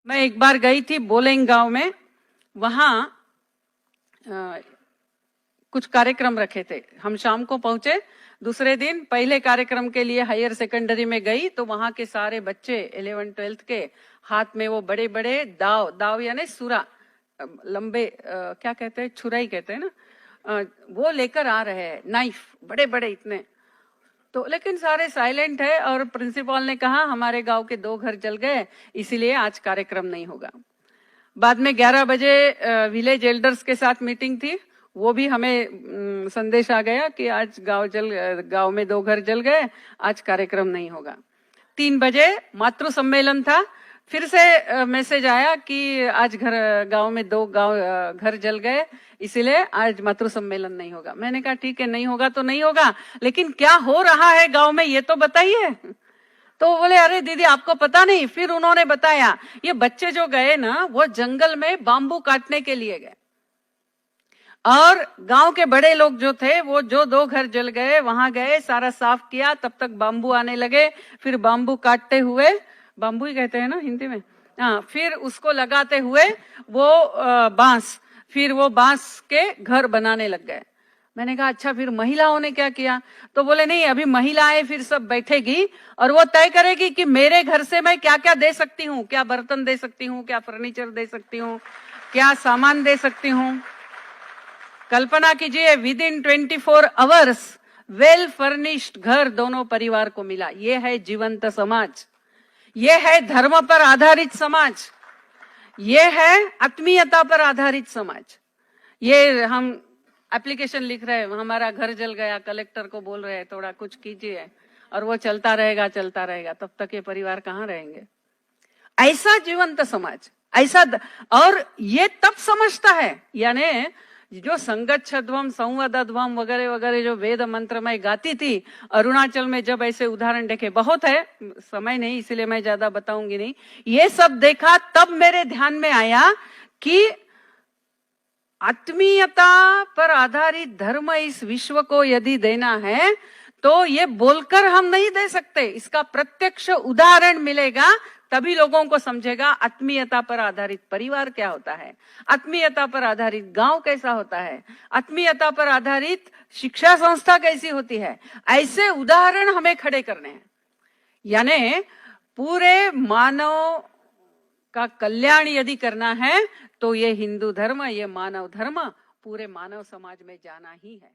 मैं एक बार गई थी बोलेंग गांव में। वहां कुछ कार्यक्रम रखे थे। हम शाम को पहुंचे। दूसरे दिन पहले कार्यक्रम के लिए हायर सेकेंडरी में गई तो वहां के सारे बच्चे 11th-12th के हाथ में वो बड़े बड़े दाव यानी सुरा, लंबे क्या कहते हैं, छुराई कहते हैं ना, वो लेकर आ रहे हैं, नाइफ बड़े बड़े इतने। तो लेकिन सारे साइलेंट है और प्रिंसिपल ने कहा हमारे गांव के 2 घर जल गए, इसीलिए आज कार्यक्रम नहीं होगा। बाद में 11 बजे विलेज एल्डर्स के साथ मीटिंग थी। वो भी हमें संदेश आ गया कि आज गांव में 2 घर जल गए, आज कार्यक्रम नहीं होगा। 3 बजे मातृ सम्मेलन था। फिर से मैसेज आया कि आज गांव में 2 घर जल गए, इसीलिए आज मातृ सम्मेलन नहीं होगा। मैंने कहा ठीक है, नहीं होगा तो नहीं होगा, लेकिन क्या हो रहा है गांव में ये तो बताइए। तो बोले अरे दीदी आपको पता नहीं। फिर उन्होंने बताया ये बच्चे जो गए ना वो जंगल में बांबू काटने के लिए गए, और गांव के बड़े लोग जो थे वो जो 2 घर जल गए वहां गए, सारा साफ किया, तब तक बांबू आने लगे। फिर बांबू काटते हुए, बांबू ही कहते हैं ना हिंदी में, हाँ, फिर उसको लगाते हुए वो बांस, फिर वो बांस के घर बनाने लग गए। मैंने कहा अच्छा फिर महिलाओं ने क्या किया? तो बोले नहीं, अभी महिलाएं फिर सब बैठेगी और वो तय करेगी कि मेरे घर से मैं क्या क्या दे सकती हूँ, क्या बर्तन दे सकती हूँ, क्या फर्नीचर दे सकती हूँ, क्या सामान दे सकती हूँ। कल्पना कीजिए with in 24 hours well furnished घर दोनों परिवार को मिला। ये है जीवंत समाज, ये है धर्म पर आधारित समाज, ये है आत्मीयता पर आधारित समाज। ये हम एप्लीकेशन लिख रहे हैं, हमारा घर जल गया, कलेक्टर को बोल रहे हैं थोड़ा कुछ कीजिए, और वो चलता रहेगा, तब तक ये परिवार कहाँ रहेंगे? ऐसा जीवंत समाज, ऐसा और ये तब समझता है, यानी जो संगच्छध्वम संवदध्वम वगैरह वगैरह जो वेद मंत्र में गाती थी अरुणाचल में, जब ऐसे उदाहरण देखे, बहुत है, समय नहीं इसलिए मैं ज्यादा बताऊंगी नहीं। ये सब देखा तब मेरे ध्यान में आया कि आत्मीयता पर आधारित धर्म इस विश्व को यदि देना है तो ये बोलकर हम नहीं दे सकते, इसका प्रत्यक्ष उदाहरण मिलेगा, तभी लोगों को समझेगा आत्मीयता पर आधारित परिवार क्या होता है, आत्मीयता पर आधारित गांव कैसा होता है, आत्मीयता पर आधारित शिक्षा संस्था कैसी होती है। ऐसे उदाहरण हमें खड़े करने हैं, यानी पूरे मानव का कल्याण यदि करना है तो ये हिंदू धर्म, ये मानव धर्म पूरे मानव समाज में जाना ही है।